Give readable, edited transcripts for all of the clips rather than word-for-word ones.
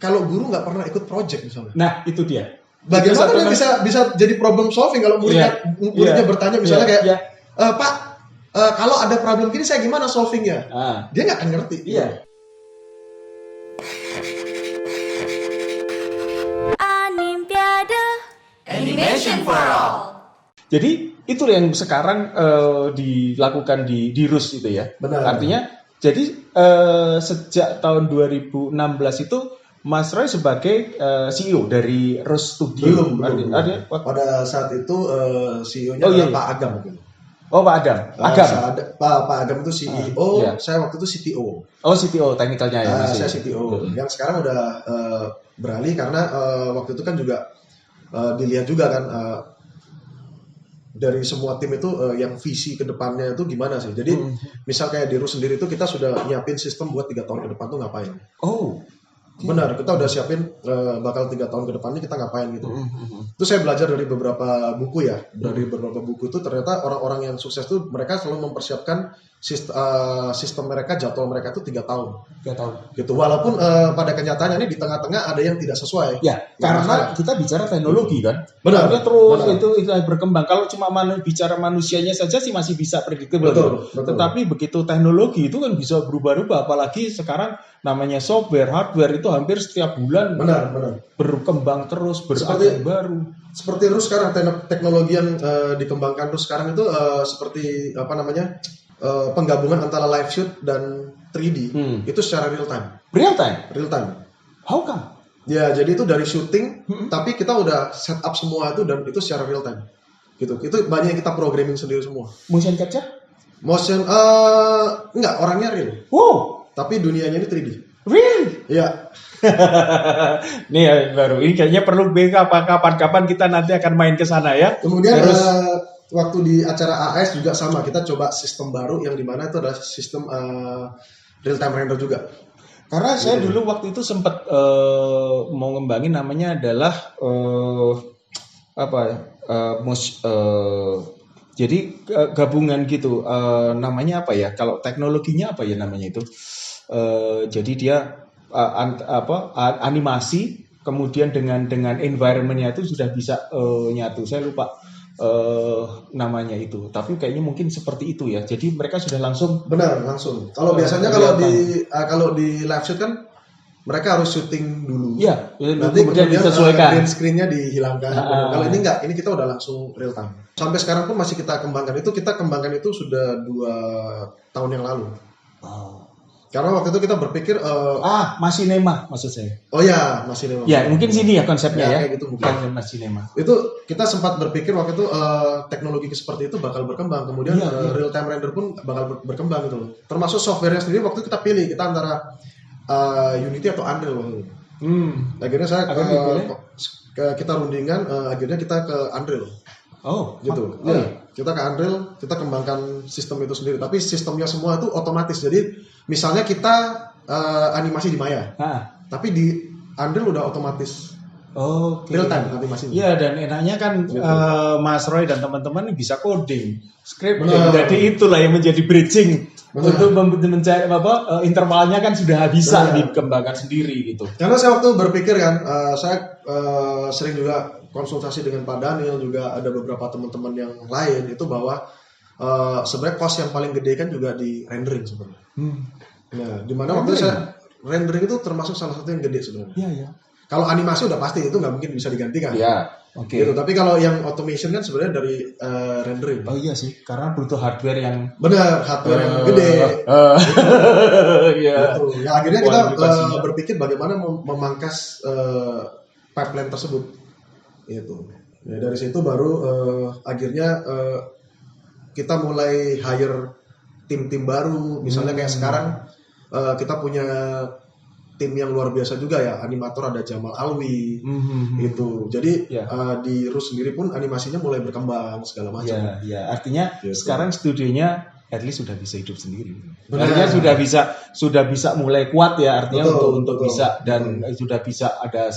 kalau guru nggak pernah ikut project misalnya. Nah, itu dia. Bagaimana dia bisa jadi problem solving kalau muridnya bertanya misalnya kayak, Pak, kalau ada problem gini saya gimana solvingnya? Dia nggak akan ngerti. Iya. Animation for all. Jadi itu yang sekarang dilakukan di RUS itu ya. Benar. Artinya jadi sejak tahun 2016 itu Mas Roy sebagai CEO dari RUS Studio. Belum. Pada saat itu CEO-nya Pak Agam. Oh, Pak Adam. Pak Agam itu CEO, saya waktu itu CTO. Oh, CTO teknikalnya ya. Saya CTO. Yang sekarang udah beralih karena waktu itu kan juga dilihat juga kan dari semua tim itu yang visi ke depannya itu gimana sih. Jadi misal kayak di RUS sendiri itu kita sudah nyiapin sistem buat 3 tahun ke depan tuh ngapain. Oh. Benar, kita udah siapin bakal 3 tahun ke depannya kita ngapain gitu. Itu saya belajar dari beberapa buku ya. Dari beberapa buku itu ternyata orang-orang yang sukses tuh mereka selalu mempersiapkan sistem mereka, jadwal mereka itu 3 tahun. 3 tahun. Gitu. Walaupun pada kenyataannya ini di tengah-tengah ada yang tidak sesuai. Ya, karena kita bicara teknologi kan. Benar. Terus itu berkembang. Kalau cuma bicara manusianya saja sih masih bisa predictable. Betul. Tetapi begitu teknologi itu kan bisa berubah-ubah, apalagi sekarang namanya software, hardware itu hampir setiap bulan benar. berkembang terus, berupdate baru. Seperti RUS sekarang teknologi yang dikembangkan RUS sekarang itu seperti penggabungan antara live shoot dan 3D itu secara real time. Real time. How come? Ya, jadi itu dari syuting, tapi kita udah set up semua itu dan itu secara real time. Gitu. Itu banyak yang kita programming sendiri semua. Motion capture? Motion enggak, orangnya real. Wow. Tapi dunianya ini 3D. Really? Iya. Nih ya, baru ini kayaknya perlu kapan-kapan kita nanti akan main ke sana ya. Kemudian waktu di acara AS juga sama, kita coba sistem baru yang dimana itu adalah sistem real time render juga. Karena saya dulu waktu itu sempat mau ngembangin namanya adalah jadi gabungan gitu, namanya apa ya? Kalau teknologinya apa ya namanya itu? Jadi dia animasi, kemudian dengan environment-nya itu sudah bisa nyatu. Saya lupa namanya itu, tapi kayaknya mungkin seperti itu ya. Jadi mereka sudah langsung. Kalau biasanya kalau di live shoot kan mereka harus syuting dulu. Iya. Nanti kemudian disesuaikan. Green screen-nya dihilangkan. Kalau ini enggak, ini kita udah langsung real time. Sampai sekarang pun masih kita kembangkan. Kita kembangkan itu sudah 2 tahun yang lalu. Karena waktu itu kita berpikir Machinima maksud saya. Oh ya, Machinima. Ya, mungkin sini ya konsepnya ya. Kayak gitu mungkin. Machinima. Itu kita sempat berpikir waktu itu teknologi seperti itu bakal berkembang. Kemudian real time render pun bakal berkembang gitu loh. Termasuk software-nya sendiri waktu itu kita pilih, kita antara Unity atau Unreal waktu itu. Akhirnya kita rundingan, akhirnya kita ke Unreal. Oh, gitu. Kita ke Unreal, kita kembangkan sistem itu sendiri. Tapi sistemnya semua itu otomatis. Jadi misalnya kita animasi di Maya, tapi di Unreal udah otomatis. Real time animasinya. Iya, dan enaknya kan Mas Roy dan teman-teman bisa coding, script. Jadi itulah yang menjadi bridging untuk mencari intervalnya kan sudah bisa dikembangkan sendiri gitu. Karena saya waktu berpikir kan, saya sering juga konsultasi dengan Pak Daniel, juga ada beberapa teman-teman yang lain itu bahwa sebenarnya cost yang paling gede kan juga di rendering sebenarnya. Nah, dimana waktu saya rendering itu termasuk salah satu yang gede sebenarnya. Iya. Kalau animasi udah pasti itu nggak mungkin bisa digantikan. Iya. Oke. Gitu. Tapi kalau yang automation kan sebenarnya dari rendering. Oh iya sih, karena butuh hardware yang hardware yang gede. Iya. Gitu. Ya akhirnya kita berpikir bagaimana memangkas pipeline tersebut. Itu. Ya, dari situ baru akhirnya kita mulai hire tim-tim baru. Misalnya kayak sekarang kita punya tim yang luar biasa juga ya, animator ada Jamal Alwi, gitu. Jadi di RUS sendiri pun animasinya mulai berkembang segala macam. Ya, artinya gitu. Sekarang studionya at least sudah bisa hidup sendiri. Benar. Artinya sudah bisa mulai kuat ya, artinya untuk betul. bisa dan sudah bisa ada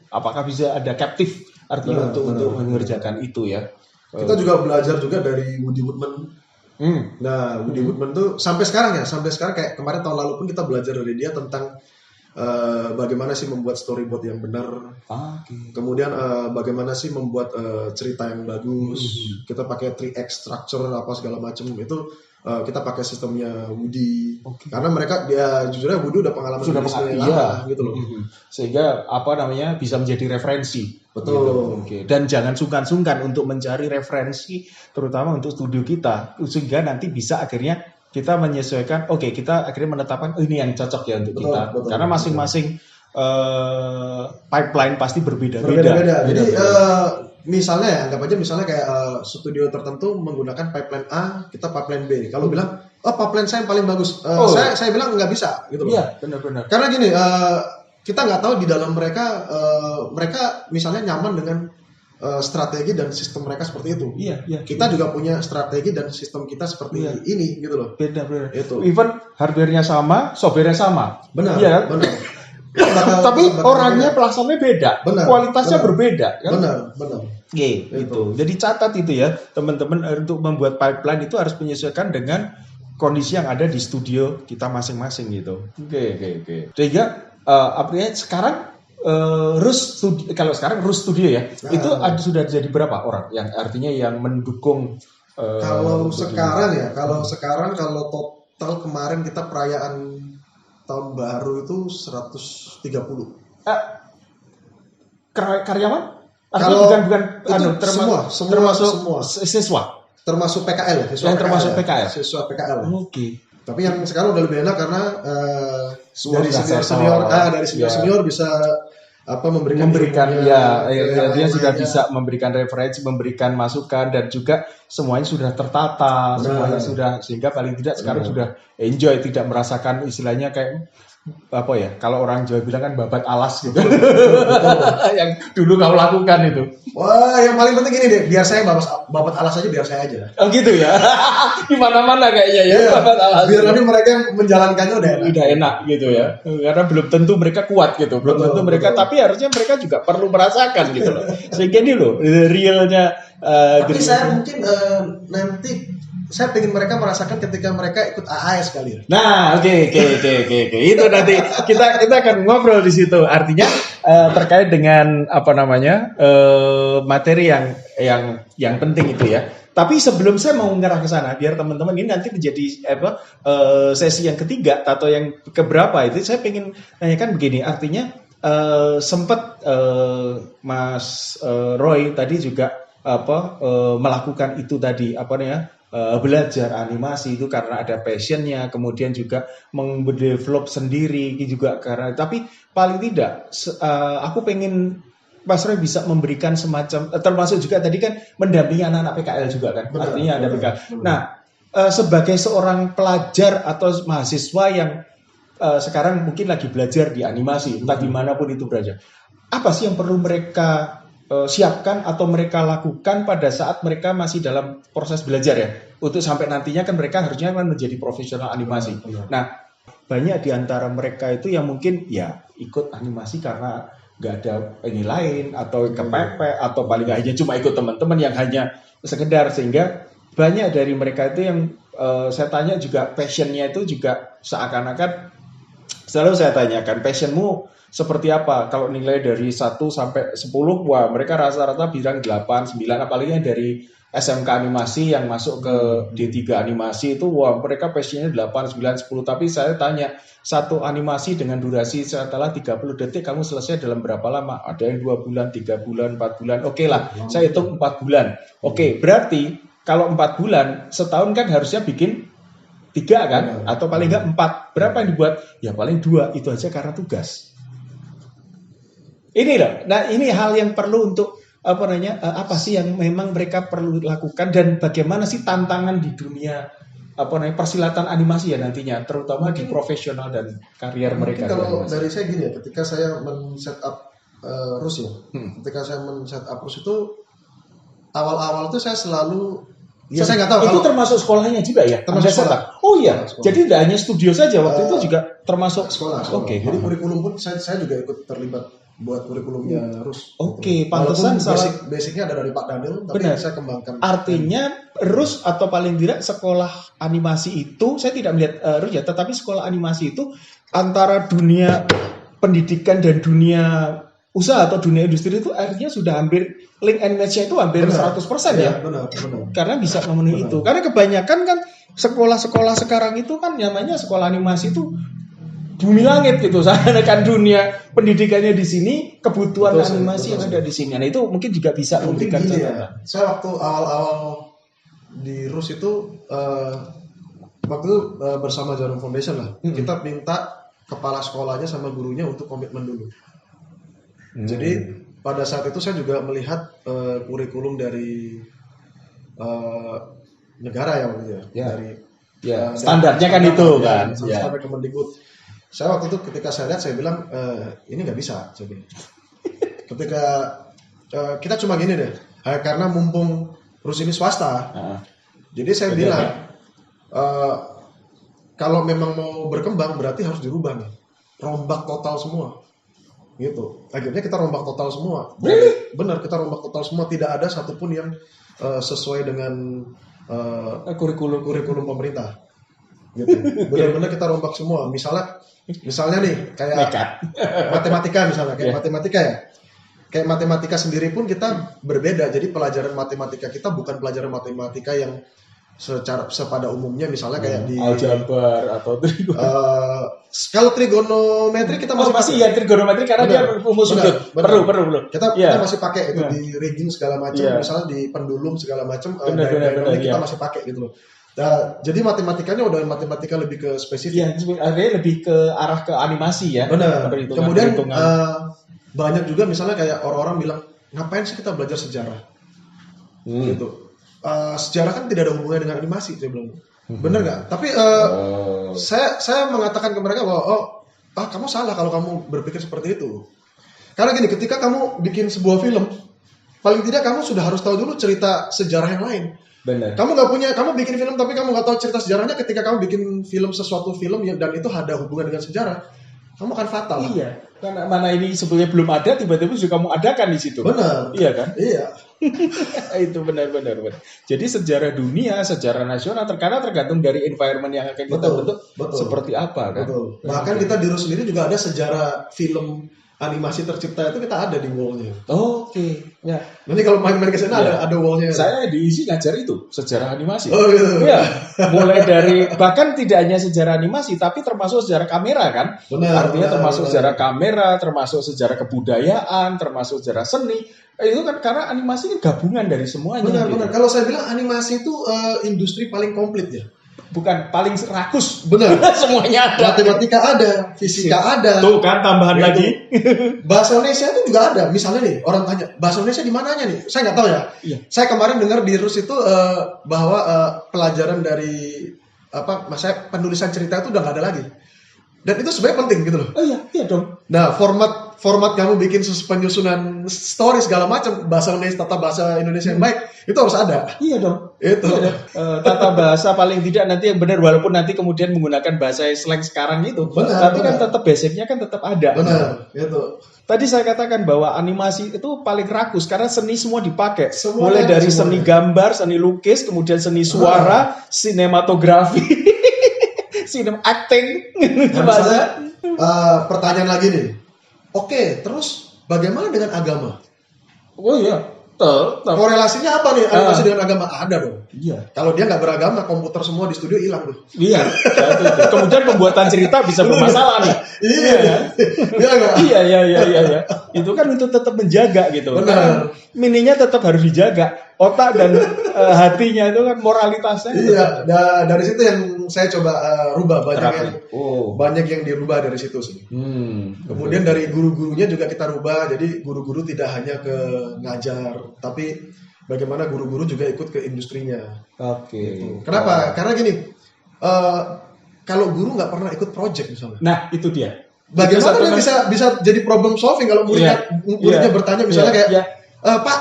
apakah bisa ada captive artinya untuk mengerjakan itu ya. Kita juga belajar juga dari Woody Woodman. Nah, Woody Woodman tuh sampai sekarang kayak kemarin tahun lalu pun kita belajar dari dia tentang bagaimana sih membuat storyboard yang benar. Kemudian bagaimana sih membuat cerita yang bagus. Kita pakai 3X structure apa segala macam itu. Kita pakai sistemnya Woody, karena mereka jujurnya Woody udah pengalaman sudah lama gitu loh, sehingga bisa menjadi referensi. Betul. Gitu. Dan jangan sungkan-sungkan untuk mencari referensi, terutama untuk studio kita, sehingga nanti bisa akhirnya kita menyesuaikan. Kita akhirnya menetapkan ini yang cocok ya untuk kita, karena masing-masing pipeline pasti berbeda-beda. Jadi misalnya ya, anggap aja misalnya kayak studio tertentu menggunakan pipeline A, kita pipeline B. Kalau bilang, pipeline saya yang paling bagus, saya bilang nggak bisa gitu loh. Iya, benar-benar. Karena gini, kita nggak tahu di dalam mereka misalnya nyaman dengan strategi dan sistem mereka seperti itu. Iya. Kita juga punya strategi dan sistem kita seperti ini gitu loh. Benar-benar. Itu. Even hardware-nya sama, software-nya sama. Benar. Iya, benar. Tapi orangnya pelaksanaannya beda, kualitasnya berbeda. Kan? Benar. Gitu. Jadi catat itu ya, teman-teman, untuk membuat pipeline itu harus menyesuaikan dengan kondisi yang ada di studio kita masing-masing gitu. Oke. Sehingga artinya sekarang kalau sekarang Rus Studio ya, itu sudah jadi berapa orang yang artinya yang mendukung? Kalau sekarang kalau total kemarin kita perayaan tahun baru itu 130. Karyawan? Kalau bukan semua siswa. Termasuk PKL ya, siswa PKL. Siswa PKL. Oke. Tapi yang sekarang udah lebih enak karena dari senior bisa memberikan dia sudah bisa memberikan referensi, memberikan masukan, dan juga semuanya sudah tertata, semuanya sudah, sehingga paling tidak sekarang sudah enjoy, tidak merasakan istilahnya kayak kalau orang Jawa bilang kan babat alas gitu. Yang dulu kau lakukan itu. Wah, yang paling penting gini deh, biar saya babat alas aja, biar saya aja. Oh gitu ya. Di mana-mana kayaknya ya, babat alas. Biar nanti mereka yang menjalankannya udah enak gitu ya. Karena belum tentu mereka kuat gitu, tapi harusnya mereka juga perlu merasakan gitu loh. Sehingga ini loh realnya. Tapi saya mungkin nanti saya pengen mereka merasakan ketika mereka ikut AAS kali ya. Nah, oke. Itu nanti kita akan ngobrol di situ. Artinya terkait dengan materi yang penting itu ya. Tapi sebelum saya mau mengarah ke sana, biar teman-teman ini nanti menjadi sesi yang ketiga atau yang keberapa itu, saya pengen tanyakan begini. Artinya sempat Mas Roy tadi juga melakukan itu tadi belajar animasi itu karena ada passionnya, kemudian juga mendevelop sendiri juga karena, tapi paling tidak aku pengen Mas Roy bisa memberikan semacam, termasuk juga tadi kan mendampingi anak-anak PKL juga kan, artinya ada PKL. Nah, sebagai seorang pelajar atau mahasiswa yang sekarang mungkin lagi belajar di animasi, entah dimanapun itu berada, apa sih yang perlu mereka siapkan atau mereka lakukan pada saat mereka masih dalam proses belajar ya, untuk sampai nantinya kan mereka harusnya kan menjadi profesional animasi. Nah, banyak di antara mereka itu yang mungkin ya ikut animasi karena nggak ada ini lain, atau kepepet, atau paling nggak hanya cuma ikut teman-teman yang hanya sekedar, sehingga banyak dari mereka itu yang saya tanya juga passionnya itu juga seakan-akan selalu saya tanyakan, passionmu seperti apa? Kalau nilai dari 1 sampai 10, wah mereka rata-rata bilang 8, 9, apalagi yang dari SMK animasi yang masuk ke D3 animasi itu, wah mereka passionnya 8, 9, 10. Tapi saya tanya, satu animasi dengan durasi setelah 30 detik kamu selesai dalam berapa lama? Ada yang 2 bulan, 3 bulan, 4 bulan. Oke lah, saya hitung 4 bulan. Oke, berarti kalau 4 bulan, setahun kan harusnya bikin 3 kan? Atau paling enggak 4. Berapa yang dibuat? Ya paling 2, itu aja karena tugas. Ini loh. Nah, ini hal yang perlu untuk apa sih yang memang mereka perlu lakukan, dan bagaimana sih tantangan di dunia persilatan animasi ya nantinya, terutama di profesional dan karier mereka. Kalau dari saya gini ya, ketika saya men-setup Rus ya, ketika saya men-setup Rus itu awal-awal itu saya selalu saya nggak tahu itu termasuk sekolahnya juga ya. Termasuk sekolah. Oh iya, jadi tidak hanya studio saja waktu itu juga termasuk sekolah. Oke. Jadi kurikulum pun saya juga ikut terlibat buat kurikulumnya Rus. Oke, pantesan basicnya ada dari Pak Daniel, tapi benar. Saya kembangkan. Artinya Rus atau paling tidak sekolah animasi itu, saya tidak melihat Rus ya, tetapi sekolah animasi itu antara dunia pendidikan dan dunia usaha atau dunia industri itu akhirnya sudah hampir link and match-nya itu hampir 100% ya. Benar. Karena bisa memenuhi itu. Karena kebanyakan kan sekolah-sekolah sekarang itu kan namanya sekolah animasi itu bumi langit gitu. Seakan dunia pendidikannya di sini, kebutuhan animasi yang ada di sini. Nah, itu mungkin juga bisa memberikan catatan. Saya waktu awal-awal di RUS itu waktu itu bersama Jarum Foundation lah. Kita minta kepala sekolahnya sama gurunya untuk komitmen dulu. Jadi pada saat itu saya juga melihat kurikulum dari negara ya waktu itu ya. Dari standarnya kan itu kan. Standar Kemendikbud. Saya waktu itu ketika saya lihat saya bilang ini nggak bisa. Ketika kita cuma gini deh, karena mumpung RUS ini swasta, jadi saya bilang kalau memang mau berkembang berarti harus dirubah nih, rombak total semua, gitu. Akhirnya kita rombak total semua. Benar, kita rombak total semua, tidak ada satupun yang sesuai dengan kurikulum pemerintah. Gitu. Benar-benar kita rombak semua. Misalnya nih kayak matematika misalnya, kayak matematika sendiri pun kita berbeda. Jadi pelajaran matematika kita bukan pelajaran matematika yang sepada umumnya misalnya kayak di aljabar atau kalau trigonometri kita masih ya trigonometri karena dia rumus sudut. Perlu. Kita masih pakai itu di rigging segala macam, misalnya di pendulum segala macam, kita masih pakai gitu loh. Nah, jadi matematikanya udah matematika lebih ke spesifik. Artinya lebih ke arah ke animasi ya. Benar. Kemudian banyak juga misalnya kayak orang-orang bilang ngapain sih kita belajar sejarah, gitu. Sejarah kan tidak ada hubungannya dengan animasi, saya bilang. Benar nggak? Tapi saya mengatakan ke mereka bahwa kamu salah kalau kamu berpikir seperti itu. Karena gini, ketika kamu bikin sebuah film, paling tidak kamu sudah harus tahu dulu cerita sejarah yang lain. Benar. Kamu bikin film tapi kamu nggak tahu cerita sejarahnya. Ketika kamu bikin sesuatu film dan itu ada hubungan dengan sejarah, kamu akan fatal. Iya. Karena mana ini sebelumnya belum ada, tiba-tiba juga kamu adakan di situ. Benar. Iya kan? Iya. Itu benar. Jadi sejarah dunia, sejarah nasional tergantung dari environment yang akan kita bentuk seperti apa kan. Betul. Bahkan kita di RUS sendiri juga ada sejarah film animasi tercipta itu kita ada di wall-nya. Oke. Ya. Nanti kalau main-main ke sana ada wall-nya. Saya diisi ngajar itu sejarah animasi. Oh gitu. Ya. Mulai dari bahkan tidak hanya sejarah animasi tapi termasuk sejarah kamera kan. Artinya termasuk sejarah kamera, termasuk sejarah kebudayaan, termasuk sejarah seni. Itu kan karena animasi kan gabungan dari semuanya. Benar. Kalau saya bilang animasi itu industri paling komplit ya. Bukan paling rakus. Benar. Semuanya ada. Matematika ada, fisika ada. Tuh kan tambahan lagi. Bahasa Indonesia itu juga ada. Misalnya nih orang tanya bahasa Indonesia di mananya nih? Saya nggak tahu ya. Iya. Saya kemarin dengar di RUS itu bahwa pelajaran dari saya penulisan cerita itu udah nggak ada lagi. Dan itu sebenarnya penting gitu loh. Oh iya dong. Nah format kamu bikin penyusunan story segala macam bahasa Indonesia, tata bahasa Indonesia yang baik itu harus ada. Iya dong. Itu. Iya, tata bahasa paling tidak nanti yang benar walaupun nanti kemudian menggunakan bahasa slang sekarang itu. Tapi kan tetap basicnya kan tetap ada. Benar. Itu. Tadi saya katakan bahwa animasi itu paling rakus karena seni semua dipakai. Mulai dari seni gambar, seni lukis, kemudian seni suara, sinematografi, acting. Pertanyaan lagi nih. Oke, terus bagaimana dengan agama? Oh iya. Korelasinya apa nih animasi dengan agama? Ada dong. Iya. Kalau dia nggak beragama, komputer semua di studio hilang tuh. Iya. Kemudian pembuatan cerita bisa bermasalah nih. Iya. Itu kan untuk tetap menjaga gitu. Benar. Mininya tetap harus dijaga. Otak dan hatinya itu kan moralitasnya. Iya. Dari situ yang saya coba rubah banyak yang dirubah dari situ sih. Kemudian dari guru-gurunya juga kita rubah. Jadi guru-guru tidak hanya ke ngajar, tapi bagaimana guru-guru juga ikut ke industrinya. Oke. Gitu. Kenapa? Karena gini, kalau guru nggak pernah ikut project misalnya. Nah itu dia. Bagaimana dia bisa jadi problem solving kalau muridnya bertanya misalnya kayak, Pak,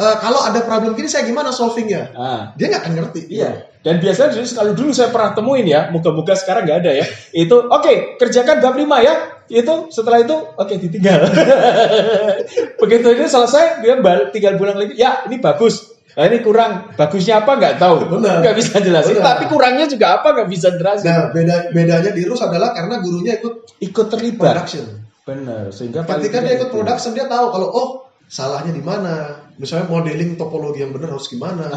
kalau ada problem gini saya gimana solvingnya? Dia nggak akan ngerti. Iya. Dan biasanya kalau dulu saya pernah temuin ya, moga-moga sekarang nggak ada ya. Itu kerjakan bab 5 ya. Itu setelah itu ditinggal. Begitu ini selesai dia tinggal pulang lagi. Ya ini bagus. Nah, ini kurang. Bagusnya apa nggak tahu. Nggak bisa jelasin. Tapi kurangnya juga apa nggak bisa jelasin. Nah bedanya di RUS adalah karena gurunya ikut terlibat. Production. Benar. Sehingga ketika dia ikut production dia tahu kalau salahnya di mana. Misalnya modeling topologi yang benar harus gimana.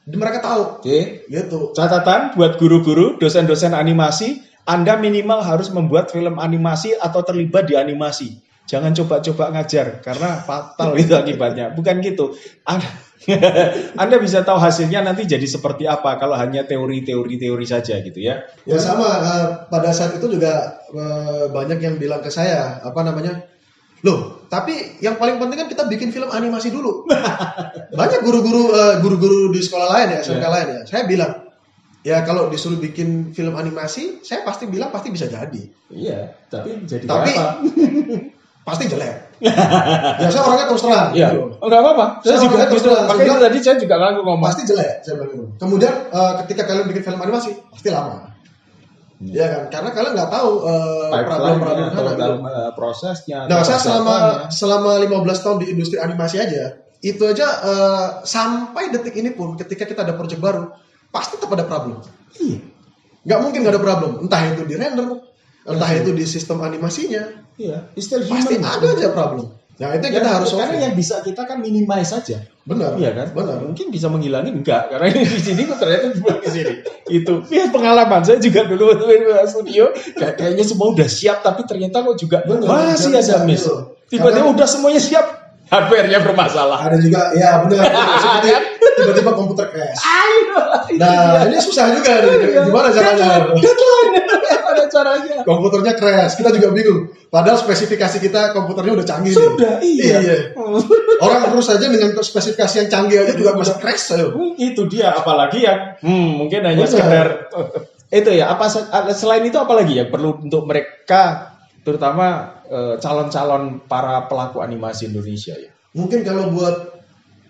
Mereka tahu. Oke. Gitu. Catatan buat guru-guru, dosen-dosen animasi, Anda minimal harus membuat film animasi atau terlibat di animasi. Jangan coba-coba ngajar karena fatal itu akibatnya. Bukan gitu. Anda bisa tahu hasilnya nanti jadi seperti apa kalau hanya teori saja gitu ya. Ya sama, pada saat itu juga banyak yang bilang ke saya, loh, tapi yang paling penting kan kita bikin film animasi dulu. Banyak guru-guru di sekolah lain ya, SMK lain ya. Saya bilang, ya kalau disuruh bikin film animasi, saya pasti bilang pasti bisa jadi. Iya, tapi jadi apa? Pasti jelek. Ya saya orangnya terus terang. Iya. Gitu. Enggak apa-apa. Saya juga gitu. Makanya tadi saya juga ngomong. Pasti jelek, saya bilang gitu. Kemudian ketika kalian bikin film animasi, pasti lama. Ya kan? Karena kalian nggak tahu problem-problem dalam prosesnya. Nah, saya selama 15 tahun di industri animasi aja, itu aja sampai detik ini pun ketika kita ada project baru, pasti tetap ada problem. Iya. Nggak mungkin nggak ada problem. Entah itu di render, entah itu di sistem animasinya. Iya, still pasti human. ada aja problem. Nah, itu kita harus solve. Karena yang bisa kita kan minimize saja. Benar. Iya kan? Benar. Mungkin bisa menghilangin enggak karena ini di sini kok ternyata dibuat ke sini. Itu. Ya pengalaman saya juga dulu waktu di studio kayaknya semua udah siap tapi ternyata kok juga masih ada miss. Tiba-tiba udah semuanya siap, hardware-nya bermasalah. Ada juga ya benar. Seperti tiba-tiba komputer crash. Nah, ini susah juga nih. Gimana caranya? Ada caranya. Komputernya crash. Kita juga bingung. Padahal spesifikasi kita komputernya udah canggih. Sudah, iya. Orang terus saja dengan spesifikasi yang canggih aja juga masih crash. Itu dia, apalagi yang mungkin hanya sekedar itu ya. Apa selain itu apalagi yang perlu untuk mereka, terutama calon-calon para pelaku animasi Indonesia ya? Mungkin kalau buat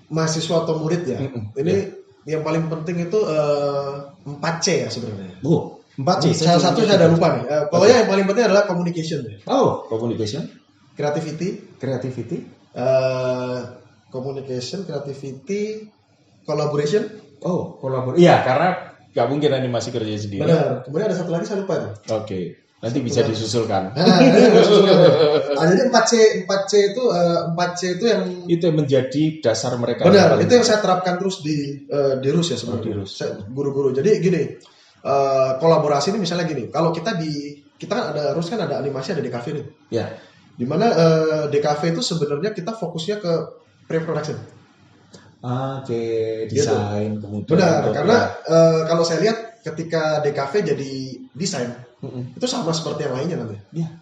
mahasiswa atau murid ya, ini yang paling penting itu 4C ya sebenarnya. 4C. Salah satu saya ada lupa nih. Pokoknya yang paling penting adalah communication. Communication, creativity, communication, creativity, collaboration. Kolaborasi. Iya, karena nggak mungkin animasi kerja sendiri. Benar. Kemudian ada satu lagi saya lupa itu. Oke. Nanti bisa disusulkan. Jadi 4C itu yang menjadi dasar mereka. Benar. Itu yang saya terapkan terus di Rus ya sebenarnya. Guru-guru. Jadi gini. Kolaborasi ini misalnya gini, kalau kita kan ada Rus kan ada animasi ada DKV nih. Ya. Dimana DKV itu sebenarnya kita fokusnya ke pre-production. Desain kemudian. Benar, karena kalau saya lihat ketika DKV jadi desain itu sama seperti yang lainnya nanti. Iya.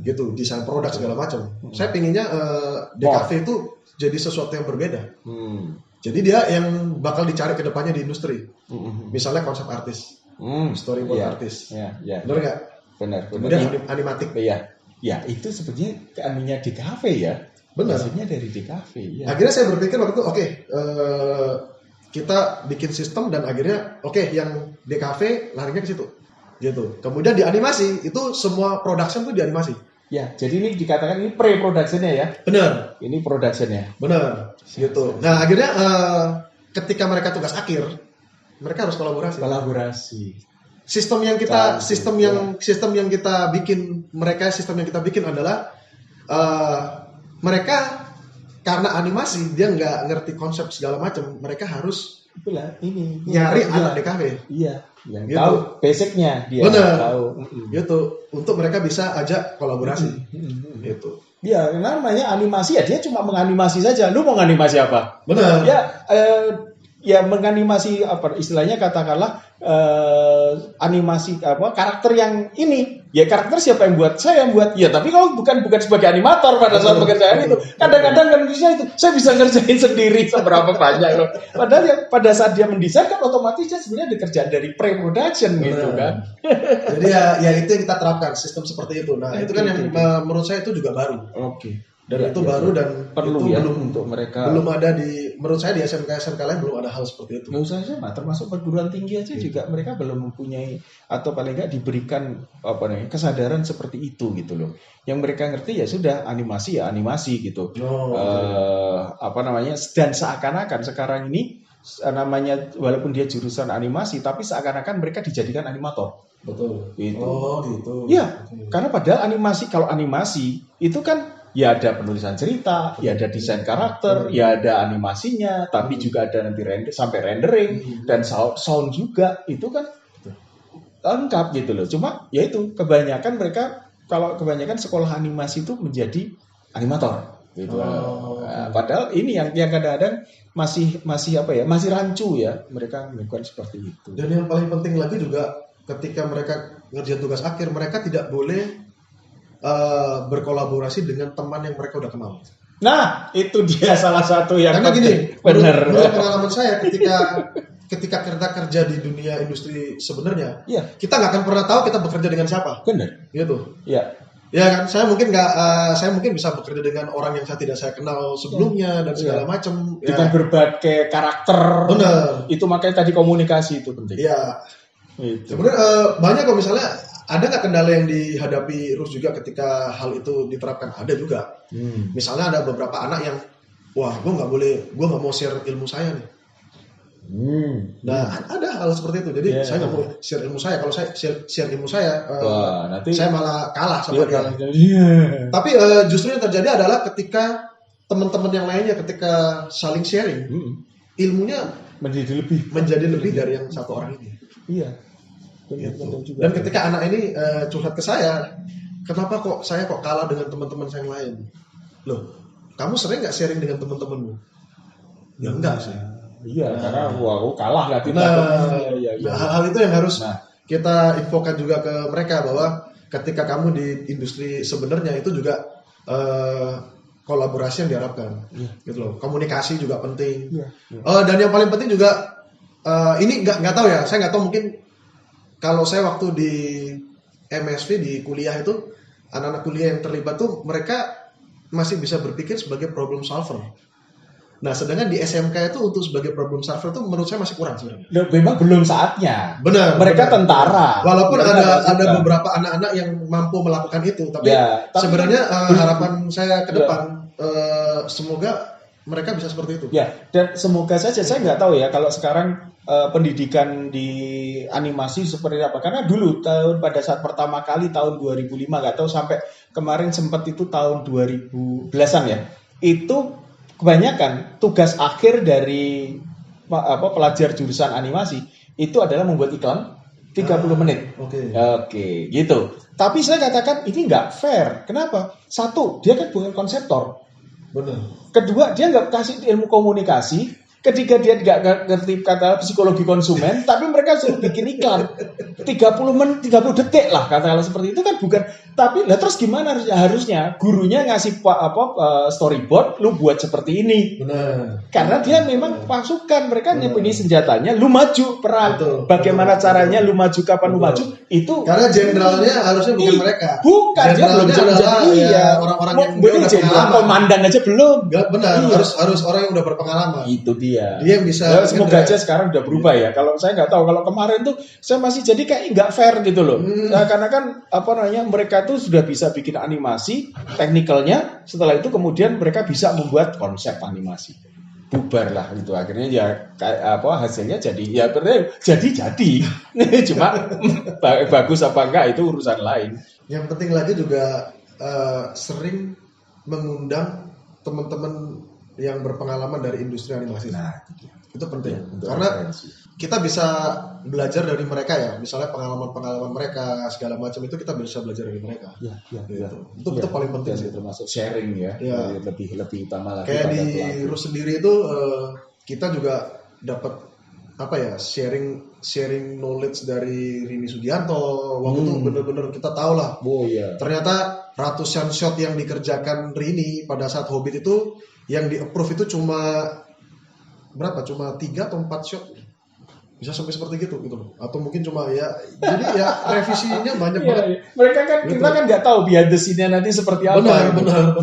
Gitu, desain produk segala macam. Saya pinginnya DKV itu jadi sesuatu yang berbeda. Jadi dia yang bakal dicari ke depannya di industri. Misalnya konsep artis. Storyboard artis. Benar nggak? Benar. Kemudian animatik. Ya itu sebenarnya keaninya DKV ya. Benar. Hasilnya dari DKV. Ya. Akhirnya saya berpikir waktu itu kita bikin sistem dan akhirnya yang DKV larinya ke situ. Gitu. Kemudian di animasi itu semua production tuh di animasi. Ya, jadi ini dikatakan ini pre-productionnya ya. Benar. Ini productionnya. Benar. Gitu. Nah akhirnya ketika mereka tugas akhir mereka harus kolaborasi. Sistem yang kita bikin adalah mereka karena animasi dia nggak ngerti konsep segala macam, mereka harus nyari anak DKV. Iya, yang gitu. Tahu basicnya dia. Benar. Tahu. Gitu. Untuk mereka bisa ajak kolaborasi. Gitu. Ya, namanya animasi ya dia cuma menganimasi saja. Lu mau nganimasi apa? Benar. Ya menganimasi apa istilahnya katakanlah animasi karakter yang ini ya karakter siapa yang buat, saya yang buat ya, tapi kalau bukan sebagai animator pada saat pekerjaan itu kadang-kadang kan bisa itu saya bisa ngerjain sendiri seberapa banyak loh, padahal ya pada saat dia mendesain kan otomatis sebenarnya dikerjain dari pre-production gitu kan. Jadi ya itu yang kita terapkan sistem seperti itu. Nah itu kan yang menurut saya itu juga baru. Dan itu baru dan perlu itu ya belum untuk mereka ada menurut saya di SMK lain belum ada hal seperti itu. Nggak usah SMA, termasuk perguruan tinggi aja juga mereka belum mempunyai atau paling nggak diberikan kesadaran seperti itu gitu loh. Yang mereka ngerti ya sudah animasi gitu. Dan seakan-akan sekarang ini namanya walaupun dia jurusan animasi tapi seakan-akan mereka dijadikan animator. Betul. Itu. Oh gitu. Iya, karena padahal kalau animasi itu kan ya ada penulisan cerita, ya ada desain karakter, ya ada animasinya, tapi juga ada nanti sampai rendering dan sound juga, itu kan lengkap gitu loh. Cuma ya itu kebanyakan sekolah animasi itu menjadi animator gitu. Padahal ini yang kadang-kadang masih rancu ya, mereka melakukan seperti itu. Dan yang paling penting lagi juga ketika mereka ngerjain tugas akhir, mereka tidak boleh berkolaborasi dengan teman yang mereka udah kenal. Nah, itu dia salah satu yang karena gini, benar. Menurut pengalaman saya ketika kita kerja di dunia industri sebenarnya, kita nggak akan pernah tahu kita bekerja dengan siapa. Benar. Gitu. Iya. Ya kan, saya mungkin bisa bekerja dengan orang yang saya kenal sebelumnya dan segala macam. Dengan berbagai karakter. Benar. Itu makanya tadi komunikasi itu penting. Iya. Gitu. Sebenarnya banyak kok, misalnya ada nggak kendala yang dihadapi Rus juga ketika hal itu diterapkan? Ada juga. Misalnya ada beberapa anak yang, wah gue nggak mau share ilmu saya nih. Nah ada hal seperti itu. Jadi saya nggak mau share ilmu saya. Kalau saya share ilmu saya, nanti saya malah kalah sama dia. Tapi justru yang terjadi adalah ketika teman-teman yang lainnya ketika saling sharing, ilmunya menjadi lebih dari yang satu orang ini. Iya. Gitu. Dan ketika anak ini curhat ke saya, kenapa saya kalah dengan teman-teman saya yang lain? Loh, kamu sering nggak sharing dengan teman-temanmu? Ya enggak sih. Iya, karena aku kalah nanti. Hal-hal itu yang harus kita infokan juga ke mereka, bahwa ketika kamu di industri sebenarnya itu juga kolaborasi yang diharapkan, gitu loh. Komunikasi juga penting. Dan yang paling penting juga ini nggak tahu ya, saya nggak tahu, mungkin kalau saya waktu di MSV di kuliah itu, anak-anak kuliah yang terlibat tuh mereka masih bisa berpikir sebagai problem solver. Nah, sedangkan di SMK itu untuk sebagai problem solver itu menurut saya masih kurang sebenarnya. Memang belum saatnya. Benar. Mereka tentara. Walaupun ada beberapa anak-anak yang mampu melakukan itu, tapi sebenarnya harapan saya ke depan semoga mereka bisa seperti itu. Ya, dan semoga saja. Saya nggak tahu ya kalau sekarang pendidikan di animasi seperti apa. Karena dulu pada saat pertama kali tahun 2005, nggak tahu sampai kemarin sempat itu tahun 2010-an ya. Itu kebanyakan tugas akhir dari pelajar jurusan animasi itu adalah membuat iklan 30 menit. Oke, gitu. Tapi saya katakan ini nggak fair. Kenapa? Satu, dia kan bukan konseptor. Benar. Kedua, dia nggak kasih ilmu komunikasi. Ketiga, dia nggak ngerti kata psikologi konsumen, tapi mereka suruh bikin iklan 30 detik lah, kata seperti itu kan bukan. Tapi lah terus gimana harusnya gurunya ngasih storyboard, lu buat seperti ini. Benar. Karena dia memang pasukan, mereka ini senjatanya, lu maju perang. Bagaimana caranya lu maju, kapan lu maju? Itu karena jenderalnya harusnya bukan mereka. Bukan, dia belum jadi orang-orang yang udah pengalaman. Komandan aja belum. Benar, harus orang yang udah berpengalaman. Itu dia yang bisa. Semoga aja sekarang udah berubah ya. Kalau saya nggak tahu, kalau kemarin tuh saya masih jadi kayak nggak fair gitu loh. Nah, karena kan mereka tuh sudah bisa bikin animasi teknikalnya, setelah itu kemudian mereka bisa membuat konsep animasi. Bubar lah itu akhirnya ya hasilnya jadi cuma bagus apa enggak itu urusan lain. Yang penting lagi juga sering mengundang teman-teman yang berpengalaman dari industri animasi. Nah, itu penting. Karena kita bisa belajar dari mereka ya. Misalnya pengalaman-pengalaman mereka segala macam itu kita bisa belajar dari mereka. Itu paling penting sih, termasuk sharing ya. Lebih utama lagi. Kayak di Rus sendiri itu kita juga dapat sharing knowledge dari Rini Sugianto. Waktu itu benar-benar kita tahu lah. Ternyata ratusan shot yang dikerjakan Rini pada saat Hobbit itu yang di-approve itu cuma 3 atau 4 shot. Bisa sampai seperti gitu loh. Atau mungkin cuma jadi revisinya banyak banget. Mereka kan gitu. Kita kan nggak tahu behind the scene-nya nanti seperti apa. Benar.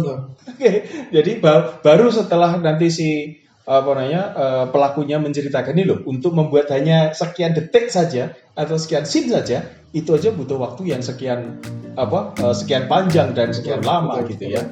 Jadi baru setelah nanti si pelakunya menceritakan ini loh, untuk membuat hanya sekian detik saja atau sekian scene saja, itu aja butuh waktu yang sekian panjang dan sekian lama gitu ya.